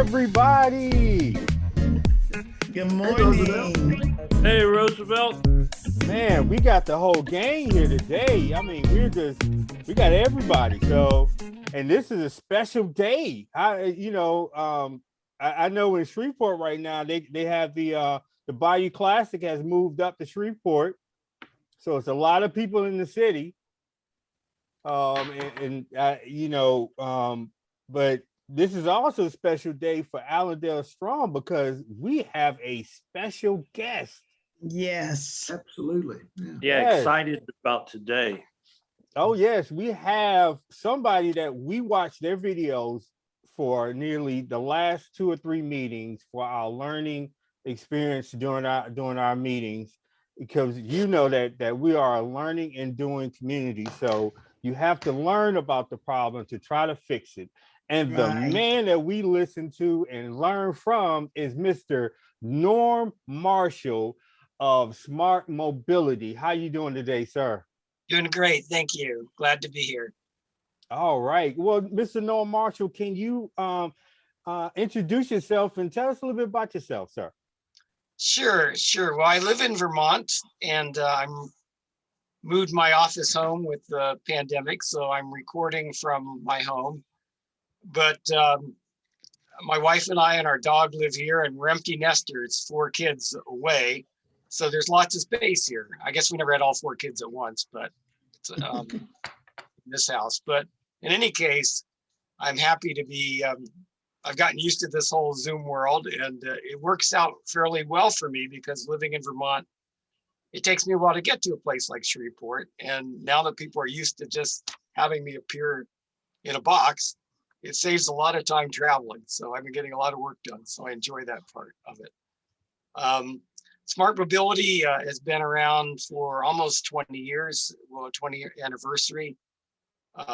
everybody. Good morning. Hey, Roosevelt. Man, we got the whole gang here today. I mean, we got everybody. So, and this is a special day. I know in Shreveport right now, they have the Bayou Classic has moved up to Shreveport. So it's a lot of people in the city. But this is also a special day for Allendale Strong because we have a special guest. Yes. Absolutely. Yeah, Yes. excited about today. Oh, yes. We have somebody that we watched their videos for nearly the last 2 or 3 meetings for our learning experience during our meetings, because you know that we are a learning and doing community. So you have to learn about the problem to try to fix it. And the man that we listen to and learn from is Mr. Norm Marshall of Smart Mobility. How you doing today, sir? Doing great, thank you. Glad to be here. All right. Well, Mr. Norm Marshall, can you introduce yourself and tell us a little bit about yourself, sir? Sure. Well, I live in Vermont, and I'm moved my office home with the pandemic, so I'm recording from my home. But my wife and I and our dog live here, and we're empty nesters, 4 kids away. So there's lots of space here. I guess we never had all 4 kids at once, but it's in this house. But in any case, I'm happy to be, I've gotten used to this whole Zoom world, and it works out fairly well for me because living in Vermont, it takes me a while to get to a place like Shreveport. And now that people are used to just having me appear in a box, it saves a lot of time traveling. So I've been getting a lot of work done. So I enjoy that part of it. Smart Mobility has been around for almost 20 years, well, 20-year anniversary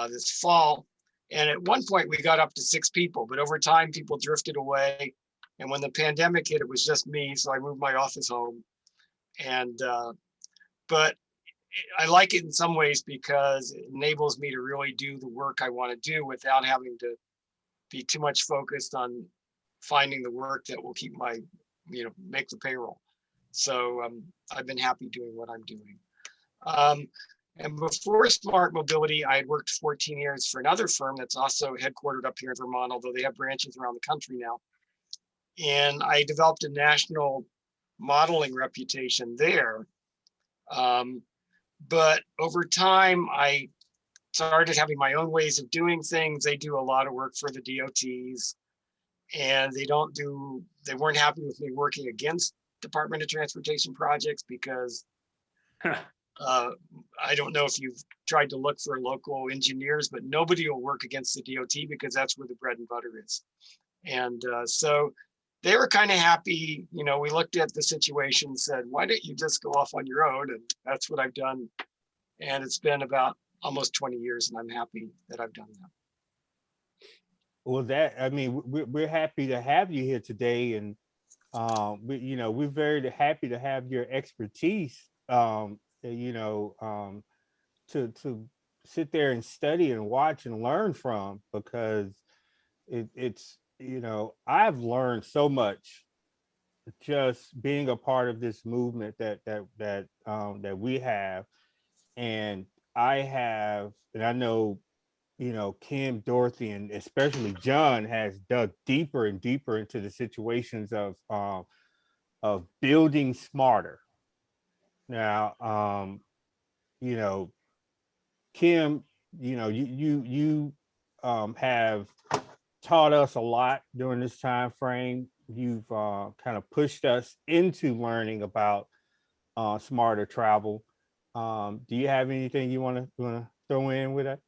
this fall. And at one point we got up to 6 people, but over time people drifted away. And when the pandemic hit, it was just me. So I moved my office home. And, but I like it in some ways because it enables me to really do the work I want to do without having to be too much focused on finding the work that will keep my, make the payroll. So I've been happy doing what I'm doing. And before Smart Mobility, I had worked 14 years for another firm that's also headquartered up here in Vermont, although they have branches around the country now. And I developed a national modeling reputation there. But over time, I started having my own ways of doing things. They do a lot of work for the DOTs, and they weren't happy with me working against Department of Transportation projects because I don't know if you've tried to look for local engineers, but nobody will work against the DOT because that's where the bread and butter is. And so they were kind of happy. We looked at the situation, said, why don't you just go off on your own? And that's what I've done. And it's been about almost 20 years, and I'm happy that I've done that. Well, we're happy to have you here today. And, we're very happy to have your expertise, to sit there and study and watch and learn from, because it's I've learned so much just being a part of this movement that we have. And I know, Kim, Dorothy, and especially John has dug deeper and deeper into the situations of building smarter. Now, Kim, you have taught us a lot during this time frame. You've kind of pushed us into learning about smarter travel. Do you have anything you want to throw in with that?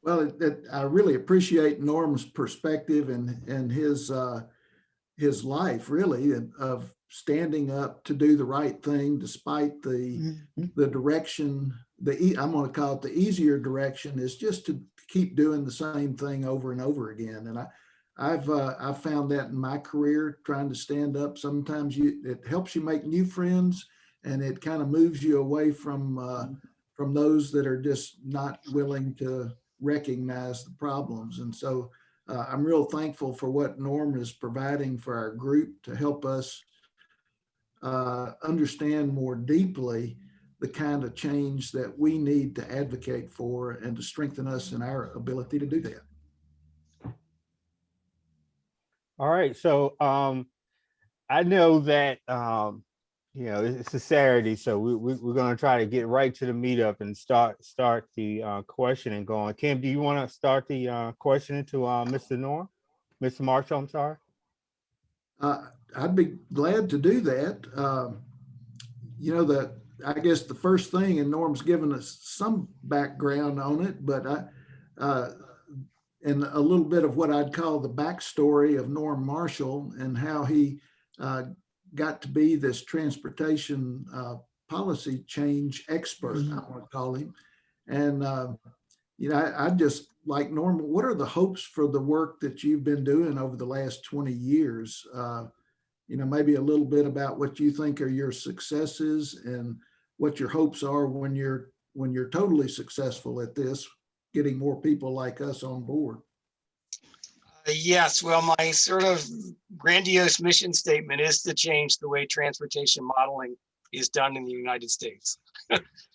Well, I really appreciate Norm's perspective and his life, really, of standing up to do the right thing despite the direction. I'm going to call it the easier direction is just to keep doing the same thing over and over again. And I've found that in my career, trying to stand up. Sometimes it helps you make new friends, and it kind of moves you away from those that are just not willing to recognize the problems. And so I'm real thankful for what Norm is providing for our group to help us understand more deeply the kind of change that we need to advocate for and to strengthen us in our ability to do that. All right. So I know that it's a Saturday, so we're going to try to get right to the meetup and start the questioning going. Kim, do you want to start the questioning to Mr. Marshall? I'm sorry. I'd be glad to do that. I guess the first thing, and Norm's given us some background on it, but and a little bit of what I'd call the backstory of Norm Marshall and how he got to be this transportation policy change expert, I want to call him. And, I'd just like, Norm, what are the hopes for the work that you've been doing over the last 20 years? Maybe a little bit about what you think are your successes and what your hopes are when you're totally successful at this, getting more people like us on board. Yes, well, my sort of grandiose mission statement is to change the way transportation modeling is done in the United States.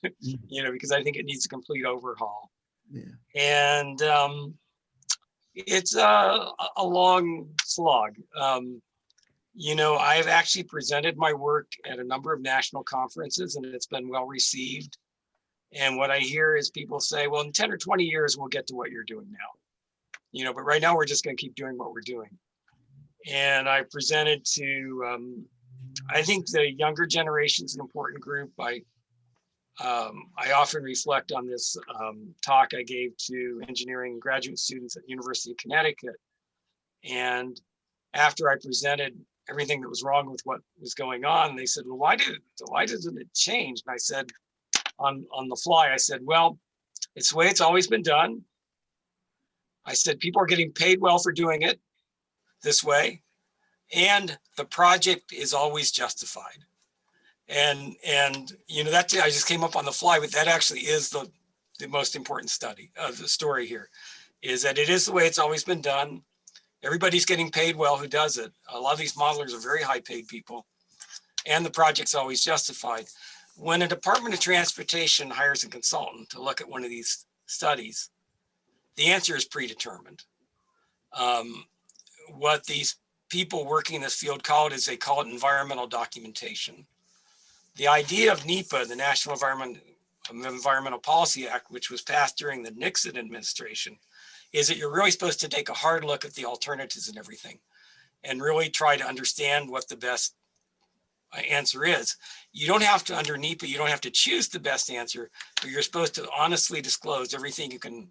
Because I think it needs a complete overhaul. Yeah. And it's a long slog. I've actually presented my work at a number of national conferences, and it's been well received. And what I hear is people say, well, in 10 or 20 years, we'll get to what you're doing now. But right now we're just going to keep doing what we're doing. And I presented to, I think the younger generation is an important group. I often reflect on this talk I gave to engineering graduate students at the University of Connecticut. And after I presented everything that was wrong with what was going on, they said, well, why doesn't it change? And I said, on the fly, I said, well, it's the way it's always been done. I said, people are getting paid well for doing it this way. And the project is always justified. And that's it. I just came up on the fly, but that actually is the most important study of the story here, is that it is the way it's always been done. Everybody's getting paid well who does it. A lot of these modelers are very high paid people, and the project's always justified. When a Department of Transportation hires a consultant to look at one of these studies, the answer is predetermined. What these people working in this field call it is they call it environmental documentation. The idea of NEPA, the National Environmental Policy Act, which was passed during the Nixon administration, is that you're really supposed to take a hard look at the alternatives and everything and really try to understand what the best answer is. You don't have to, under NEPA, you don't have to choose the best answer, but you're supposed to honestly disclose everything you can,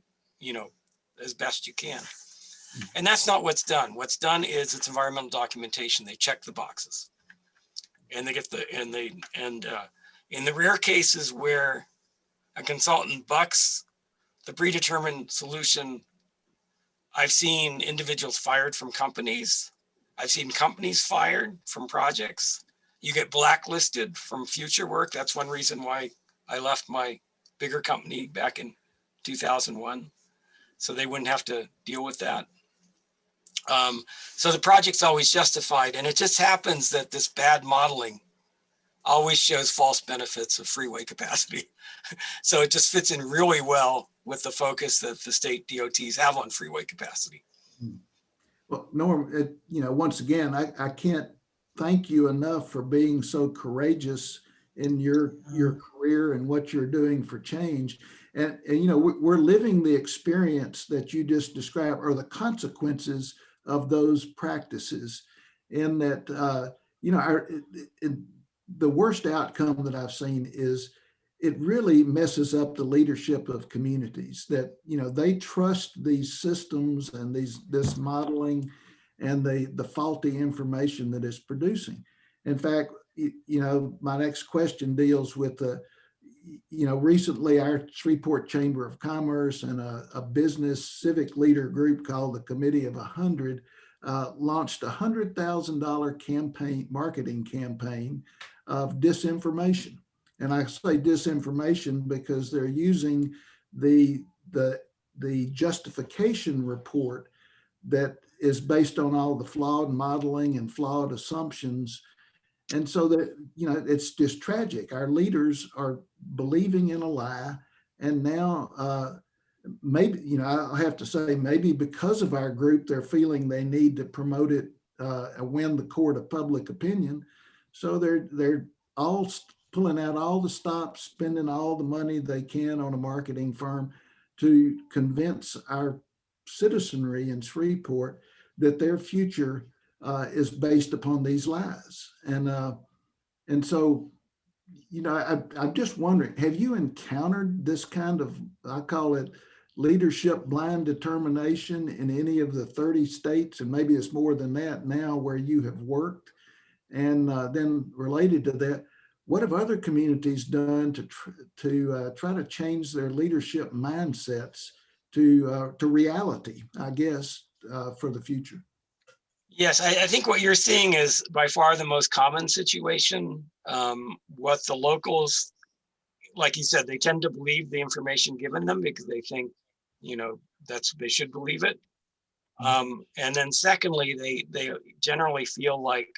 as best you can. And that's not what's done. What's done is it's environmental documentation. They check the boxes, and they get in the rare cases where a consultant bucks the predetermined solution, I've seen individuals fired from companies. I've seen companies fired from projects. You get blacklisted from future work. That's one reason why I left my bigger company back in 2001, so they wouldn't have to deal with that. So the project's always justified, and it just happens that this bad modeling always shows false benefits of freeway capacity. So it just fits in really well with the focus that the state DOTs have on freeway capacity. Well, Norm, once again, I can't thank you enough for being so courageous in your career and what you're doing for change. And we're living the experience that you just described, or the consequences of those practices, in that, the worst outcome that I've seen is it really messes up the leadership of communities, that, they trust these systems and this modeling and the faulty information that it's producing. In fact, my next question deals with recently our Shreveport Chamber of Commerce and a business civic leader group called the Committee of 100 launched a $100,000 marketing campaign of disinformation. And I say disinformation because they're using the justification report that is based on all the flawed modeling and flawed assumptions. And so that, it's just tragic. Our leaders are believing in a lie. And now maybe, I have to say, maybe because of our group, they're feeling they need to promote it and win the court of public opinion. So they're all pulling out all the stops, spending all the money they can on a marketing firm to convince our citizenry in Shreveport that their future is based upon these lies. And so, I'm just wondering, have you encountered this kind of, I call it leadership blind determination in any of the 30 states, and maybe it's more than that now, where you have worked? And then related to that, what have other communities done to try to change their leadership mindsets to reality, I guess, for the future? Yes, I think what you're seeing is by far the most common situation. What the locals, like you said, they tend to believe the information given them because they think, they should believe it. And then secondly, they generally feel like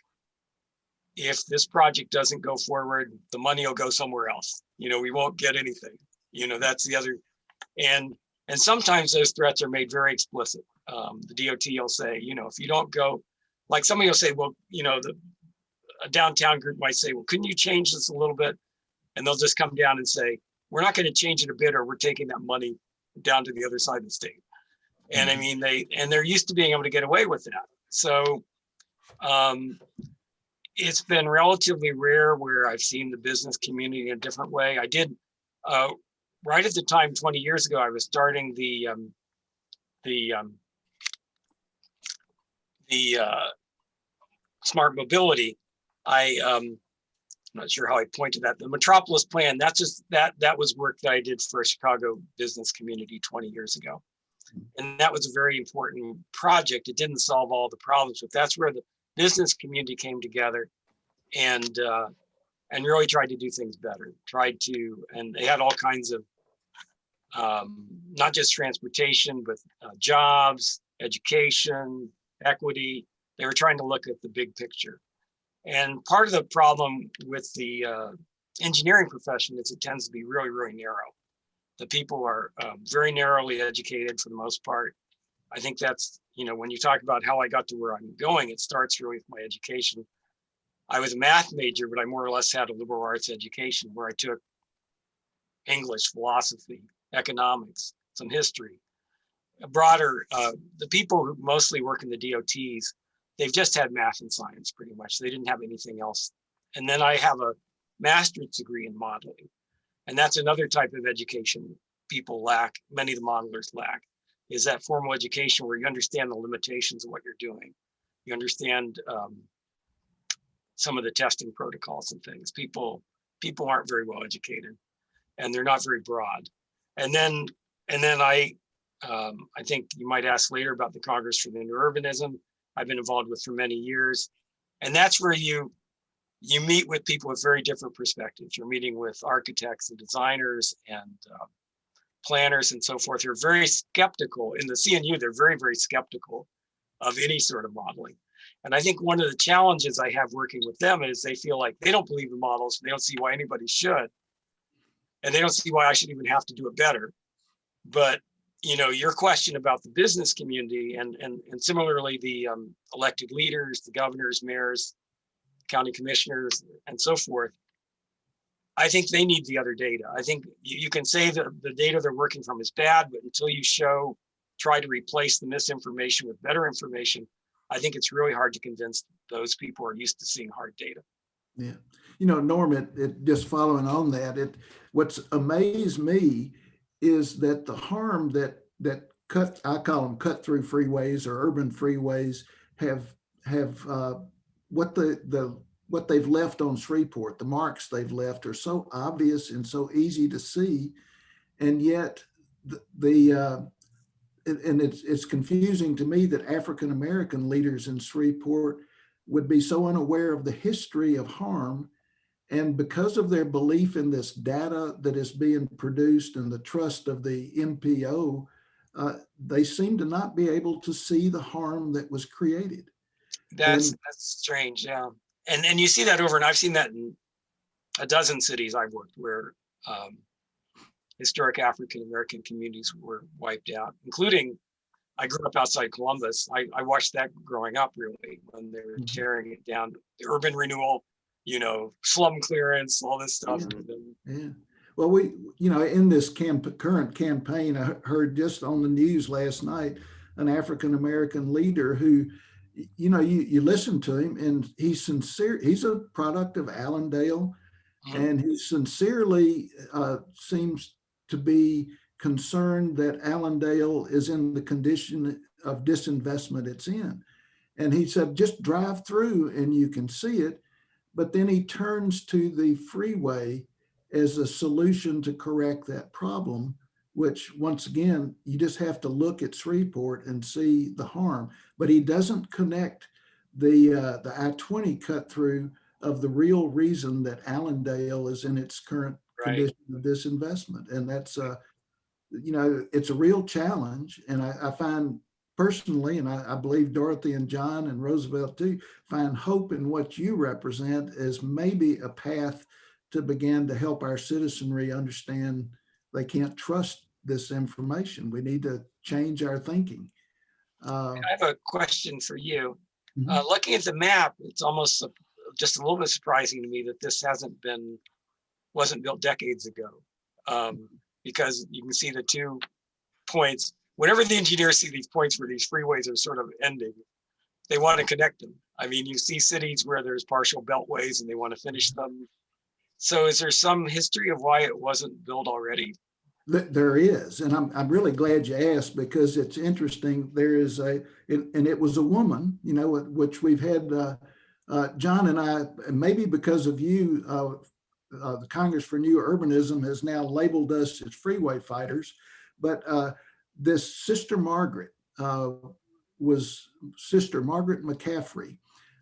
if this project doesn't go forward, the money will go somewhere else. We won't get anything. That's the other. And sometimes those threats are made very explicit. The DOT will say, if you don't go, like somebody will say, well, a downtown group might say, well, couldn't you change this a little bit? And they'll just come down and say, we're not going to change it a bit, or we're taking that money down to the other side of the state. And I mean, they're used to being able to get away with that. So it's been relatively rare where I've seen the business community in a different way. I did, right at the time, 20 years ago, I was starting the smart mobility. I'm not sure how I pointed that. The Metropolis plan, that's just that was work that I did for a Chicago business community 20 years ago. And that was a very important project. It didn't solve all the problems, but that's where the business community came together and really tried to do things better. And they had all kinds of not just transportation, but jobs, education, equity. They were trying to look at the big picture. And part of the problem with the engineering profession is it tends to be really, really narrow. The people are very narrowly educated for the most part. I think that's, when you talk about how I got to where I'm going, it starts really with my education. I was a math major, but I more or less had a liberal arts education where I took English, philosophy, economics, some history. A broader, the people who mostly work in the DOTs, they've just had math and science pretty much. They didn't have anything else. And then I have a master's degree in modeling. And that's another type of education people lack, many of the modelers lack, is that formal education where you understand the limitations of what you're doing. You understand some of the testing protocols and things. People aren't very well educated and they're not very broad. And then I think you might ask later about the Congress for the New Urbanism I've been involved with for many years. And that's where you meet with people with very different perspectives. You're meeting with architects and designers and planners and so forth. You're very skeptical. In the CNU, they're very, very skeptical of any sort of modeling. And I think one of the challenges I have working with them is they feel like they don't believe the models. They don't see why anybody should. And they don't see why I should even have to do it better. But your question about the business community and similarly the elected leaders, the governors, mayors, county commissioners, and so forth, I think they need the other data. I think you can say that the data they're working from is bad, but until you try to replace the misinformation with better information, I think it's really hard to convince those people who are used to seeing hard data. Yeah. Norm, it just following on that, what's amazed me is that the harm that I call them cut through freeways or urban freeways have what they've left on Shreveport, the marks they've left are so obvious and so easy to see. And yet it's confusing to me that African-American leaders in Shreveport would be so unaware of the history of harm. And because of their belief in this data that is being produced and the trust of the MPO, they seem to not be able to see the harm that was created. That's strange, yeah. And you see that over, and I've seen that in a dozen cities I've worked where historic African American communities were wiped out, including, I grew up outside Columbus. I watched that growing up, really, when they were tearing it down, the urban renewal, slum clearance, all this stuff. Yeah. Well, we, in this current campaign, I heard just on the news last night, an African-American leader who, you listen to him and he's sincere. He's a product of Allendale, and he sincerely seems to be concerned that Allendale is in the condition of disinvestment it's in. And he said, just drive through and you can see it. But then he turns to the freeway as a solution to correct that problem, which once again, you just have to look at Shreveport and see the harm. But he doesn't connect the I-20 cut through of the real reason that Allendale is in its current condition of disinvestment. And that's, it's a real challenge. And I find personally, and I believe Dorothy and John and Roosevelt too, find hope in what you represent as maybe a path to begin to help our citizenry understand they can't trust this information. We need to change our thinking. I have a question for you. Looking at the map, it's almost just a little bit surprising to me that this wasn't built decades ago, because you can see the 2 points. Whenever the engineers see these points where these freeways are sort of ending, they want to connect them. I mean, you see cities where there's partial beltways and they want to finish them. So is there some history of why it wasn't built already? There is, and I'm really glad you asked, because it's interesting. There is and it was a woman, which we've had, John and I, maybe because of you, the Congress for New Urbanism has now labeled us as freeway fighters, but this Sister Margaret Sister Margaret McCaffrey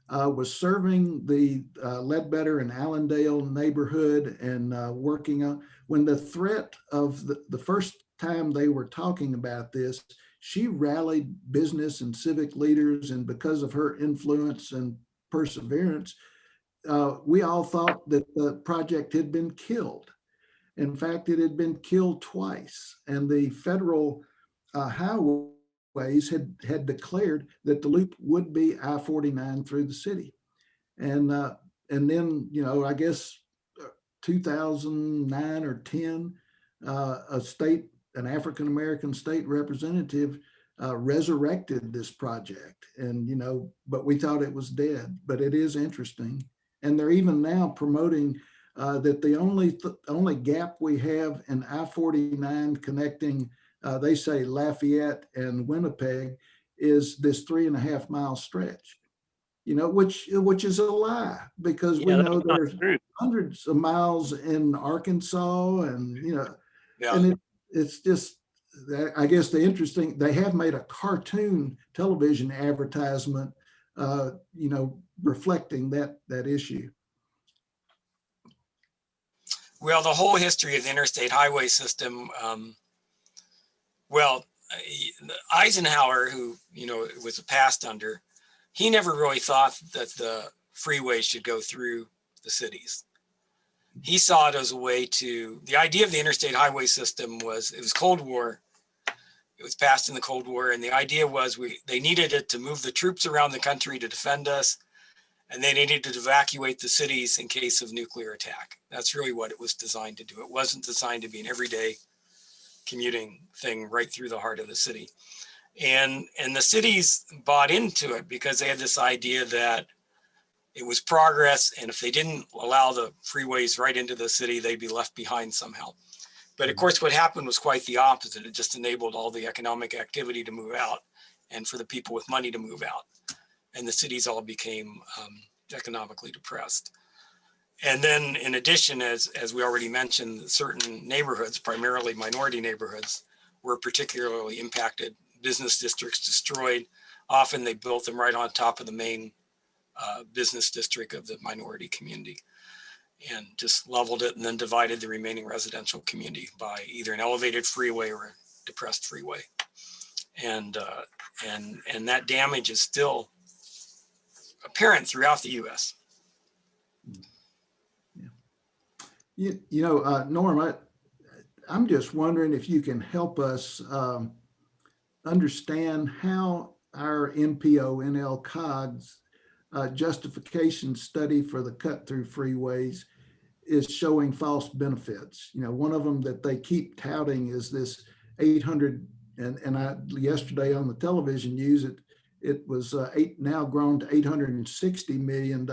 was serving the Ledbetter and Allendale neighborhood and working on, when the threat of the first time they were talking about this, she rallied business and civic leaders, and because of her influence and perseverance, we all thought that the project had been killed. In fact, it had been killed twice, and the federal highways had declared that the loop would be I-49 through the city. And then, I guess 2009 or 10, an African-American state representative resurrected this project, and, but we thought it was dead. But it is interesting. And they're even now promoting that the only gap we have in I-49 connecting, they say Lafayette and Winnipeg, is this 3.5 mile stretch, which is a lie, because we know there's hundreds of miles in Arkansas, and, and it's just, I guess they have made a cartoon television advertisement, reflecting that issue. Well, the whole history of the interstate highway system, Eisenhower, who, it was passed under, he never really thought that the freeway should go through the cities. He saw it as a way the idea of the interstate highway system was, it was Cold War. It was passed in the Cold War, and the idea was they needed it to move the troops around the country to defend us, and they needed to evacuate the cities in case of nuclear attack. That's really what it was designed to do. It wasn't designed to be an everyday commuting thing right through the heart of the city. And the cities bought into it because they had this idea that it was progress, and if they didn't allow the freeways right into the city, they'd be left behind somehow. But of course, what happened was quite the opposite. It just enabled all the economic activity to move out, and for the people with money to move out. And the cities all became economically depressed. And then in addition, as we already mentioned, certain neighborhoods, primarily minority neighborhoods, were particularly impacted. Business districts destroyed. Often they built them right on top of the main business district of the minority community, and just leveled it and then divided the remaining residential community by either an elevated freeway or a depressed freeway. and that damage is still apparent throughout the U.S. Norm, I'm just wondering if you can help us understand how our MPO NL COGS justification study for the cut-through freeways is showing false benefits. One of them that they keep touting is this 800, and I yesterday on the television news, it was now grown to $860 million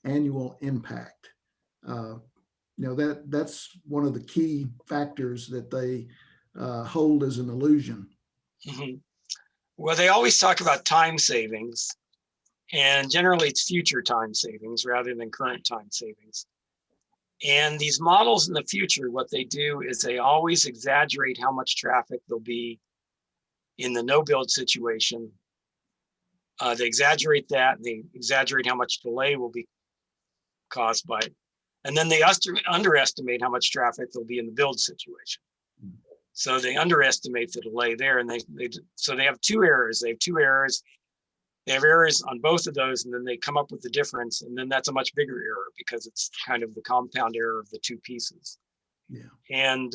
annual impact. That's one of the key factors that they hold as an illusion. Mm-hmm. Well, they always talk about time savings, and generally it's future time savings rather than current time savings. And these models in the future, what they do is they always exaggerate how much traffic there'll be in the no build situation. They exaggerate that, and they exaggerate how much delay will be caused by it. And then they underestimate how much traffic there'll be in the build situation. So they underestimate the delay there, and so they have two errors. They have errors on both of those, and then they come up with the difference, and then that's a much bigger error because it's kind of the compound error of the two pieces. Yeah. And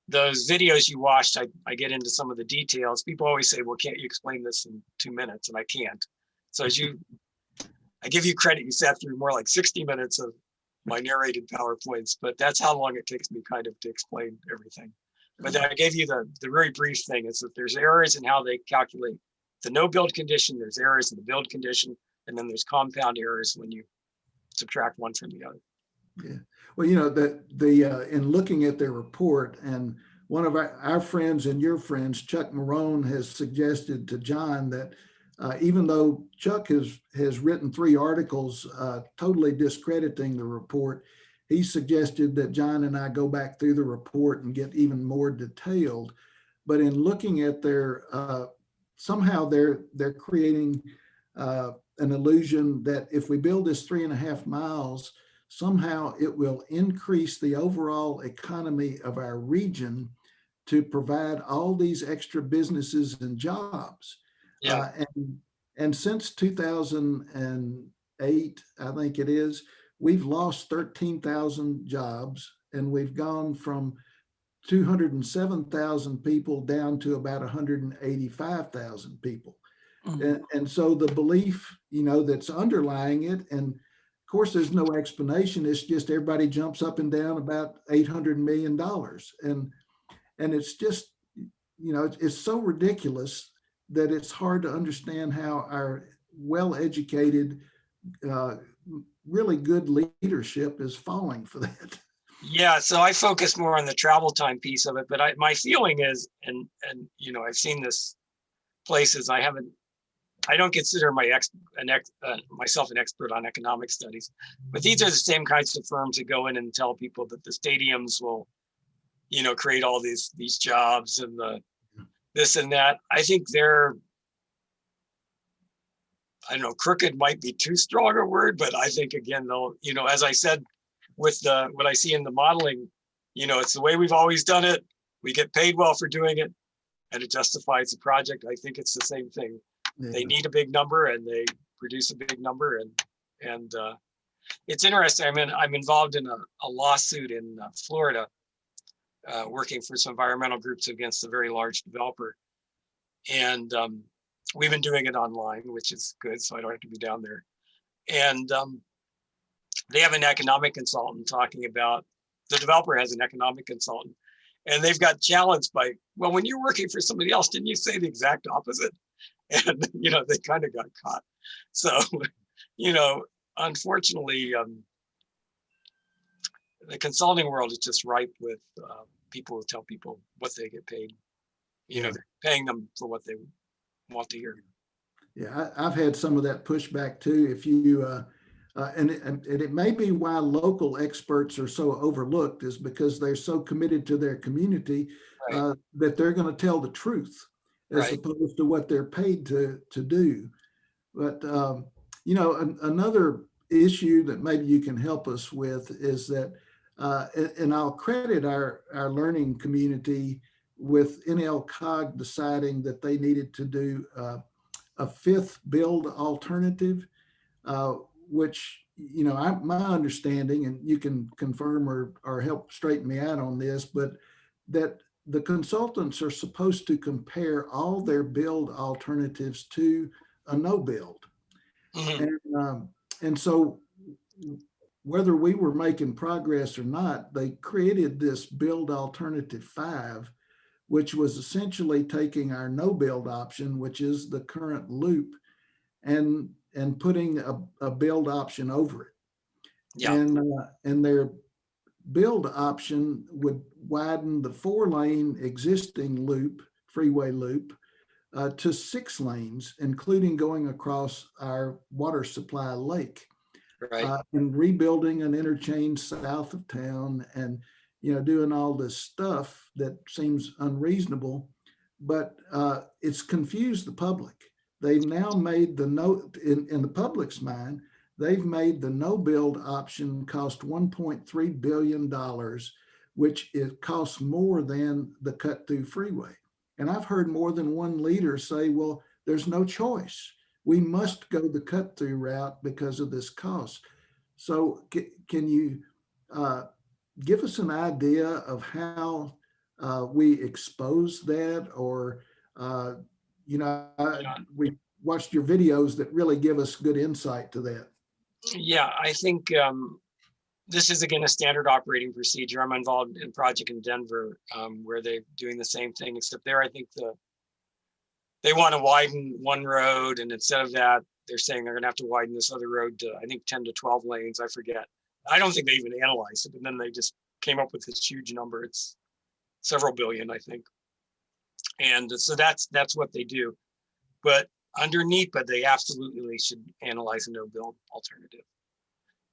those videos you watched, I get into some of the details. People always say, well, can't you explain this in 2 minutes? And I can't. So I give you credit, you sat through more like 60 minutes of my narrated PowerPoints, but that's how long it takes me kind of to explain everything. But I gave you the very brief thing is that there's errors in how they calculate the no build condition, there's errors in the build condition, and then there's compound errors when you subtract one from the other. Yeah. Well, in looking at their report, and one of our friends and your friends, Chuck Marone, has suggested to John that even though Chuck has written 3 articles totally discrediting the report, he suggested that John and I go back through the report and get even more detailed. But in looking at their, somehow they're creating an illusion that if we build this 3.5 miles, somehow it will increase the overall economy of our region to provide all these extra businesses and jobs. Yeah. And since 2008, I think it is, we've lost 13,000 jobs, and we've gone from 207,000 people down to about 185,000 people. And so the belief, that's underlying it, and of course, there's no explanation. It's just everybody jumps up and down about $800 million. And it's just, it's so ridiculous that it's hard to understand how our well-educated, really good leadership is falling for that. Yeah, so I focus more on the travel time piece of it, but my feeling is, and I've seen this places. I don't consider myself an expert on economic studies, but these are the same kinds of firms that go in and tell people that the stadiums will, create all these jobs and the this and that. I think crooked might be too strong a word, but I think again, though, as I said, with what I see in the modeling, it's the way we've always done it. We get paid well for doing it, and it justifies the project. I think it's the same thing. Yeah. They need a big number, and they produce a big number, and it's interesting. I'm involved in a lawsuit in Florida, working for some environmental groups against a very large developer, and we've been doing it online, which is good, so I don't have to be down there. And they have an economic consultant talking about, the developer has an economic consultant, and they've got challenged by, well, when you're working for somebody else, didn't you say the exact opposite? And, they kind of got caught. So, unfortunately, the consulting world is just ripe with people who tell people what they get paid. They're paying them for what they want to hear. Yeah, I've had some of that pushback too. If you, and it may be why local experts are so overlooked, is because they're so committed to their community, right, that they're going to tell the truth as right, opposed to what they're paid to do. But, another issue that maybe you can help us with is that, and I'll credit our learning community with NLCOG deciding that they needed to do a fifth build alternative, which, my understanding, and you can confirm or help straighten me out on this, but that the consultants are supposed to compare all their build alternatives to a no build. And so whether we were making progress or not, they created this build alternative 5, which was essentially taking our no build option, which is the current loop, and putting a build option over it. Yeah. And their build option would widen the 4-lane existing loop, freeway loop, to 6 lanes, including going across our water supply lake. Right. And rebuilding an interchange south of town, and doing all this stuff that seems unreasonable, but it's confused the public. They've now made the in the public's mind, they've made the no build option cost $1.3 billion, which it costs more than the cut through freeway. And I've heard more than one leader say, well, there's no choice. We must go the cut through route because of this cost. So can you give us an idea of how we expose that, or, we watched your videos that really give us good insight to that. Yeah, I think this is, again, a standard operating procedure. I'm involved in a project in Denver where they're doing the same thing, except there, I think they want to widen one road, and instead of that, they're saying they're going to have to widen this other road to, I think, 10 to 12 lanes. I forget. I don't think they even analyzed it, and then they just came up with this huge number. It's several billion, I think. And so that's what they do. But underneath, they absolutely should analyze a no-build alternative.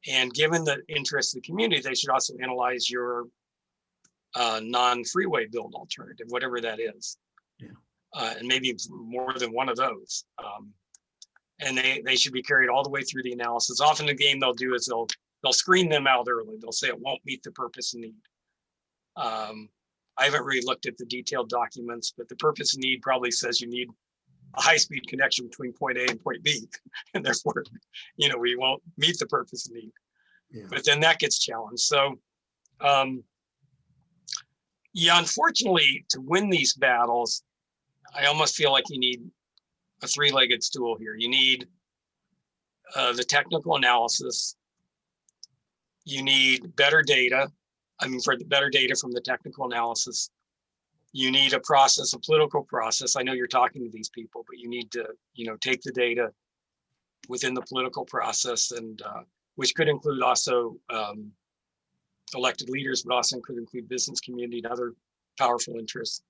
And given the interest of the community, they should also analyze your non-freeway build alternative, whatever that is. Yeah. And maybe more than one of those. And they should be carried all the way through the analysis. Often the game they'll do is they'll screen them out early. They'll say it won't meet the purpose and need. I haven't really looked at the detailed documents, but the purpose and need probably says you need a high-speed connection between point A and point B, and therefore, we won't meet the purpose and need. Yeah. But then that gets challenged. So, yeah, unfortunately, to win these battles, I almost feel like you need a 3-legged stool here. You need the technical analysis. You need better data. For the better data from the technical analysis. You need a process, a political process. I know you're talking to these people, but you need to, take the data within the political process, and which could include also elected leaders, but also could include business community and other powerful interests.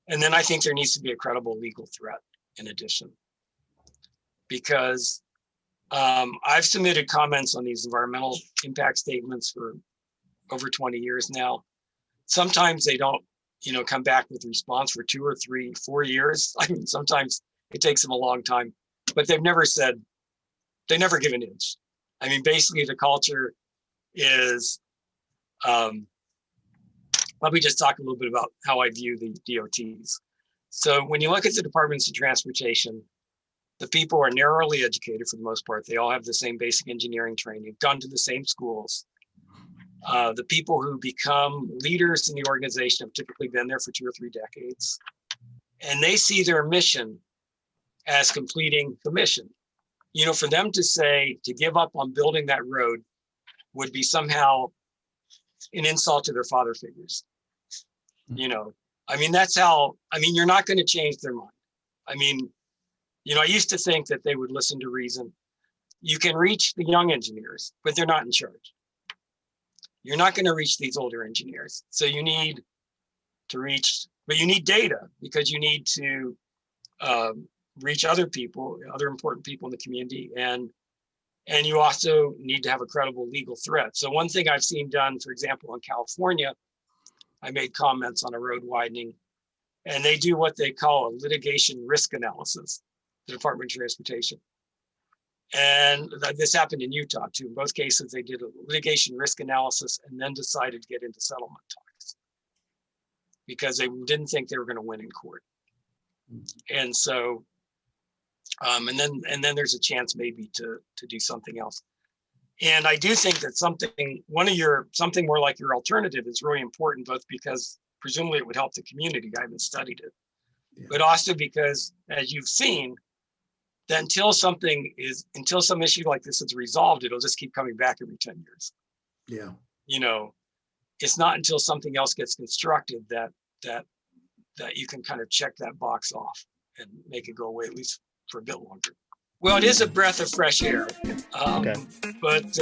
And then I think there needs to be a credible legal threat in addition, because I've submitted comments on these environmental impact statements for over 20 years now. Sometimes they don't, come back with a response for 2 or 3, 4 years. Sometimes it takes them a long time, but they never give an inch. Basically the culture is, let me just talk a little bit about how I view the DOTs. So when you look at the departments of transportation, the people are narrowly educated for the most part. They all have the same basic engineering training, gone to the same schools. The people who become leaders in the organization have typically been there for 2 or 3 decades. And they see their mission as completing the mission. For them to say, to give up on building that road would be somehow an insult to their father figures. That's how, you're not going to change their mind. I used to think that they would listen to reason. You can reach the young engineers, but they're not in charge. You're not going to reach these older engineers. So you need to reach, but you need data, because you need to reach other people, other important people in the community. And you also need to have a credible legal threat. So one thing I've seen done, for example, in California, I made comments on a road widening, and they do what they call a litigation risk analysis, the Department of Transportation. And this happened in Utah too. In both cases, they did a litigation risk analysis and then decided to get into settlement talks. because they didn't think they were going to win in court. And so, and then there's a chance maybe to do something else. And I do think that something more like your alternative is really important, both because presumably it would help the community. I haven't studied it, but also because, as you've seen, that until some issue like this is resolved, it'll just keep coming back every 10 years. Yeah. You know, it's not until something else gets constructed that you can kind of check that box off and make it go away, at least for a bit longer. Well, it is a breath of fresh air. But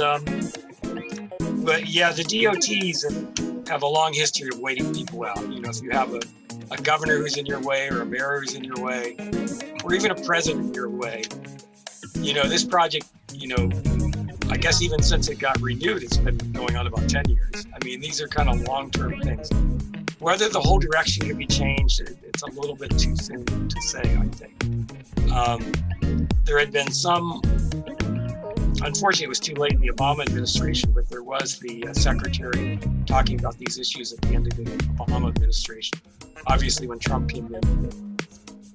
yeah, the DOTs have a long history of waiting people out. You know, if you have a governor who's in your way, or a mayor who's in your way, or even a president in your way, you know, this project, you know, I guess even since it got renewed, it's been going on about 10 years. I mean, these are kind of long-term things. Whether the whole direction can be changed, it's a little bit too soon to say, I think. There had been some, unfortunately it was too late in the Obama administration, but there was the secretary talking about these issues at the end of the Obama administration. Obviously when Trump came in,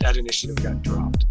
that initiative got dropped.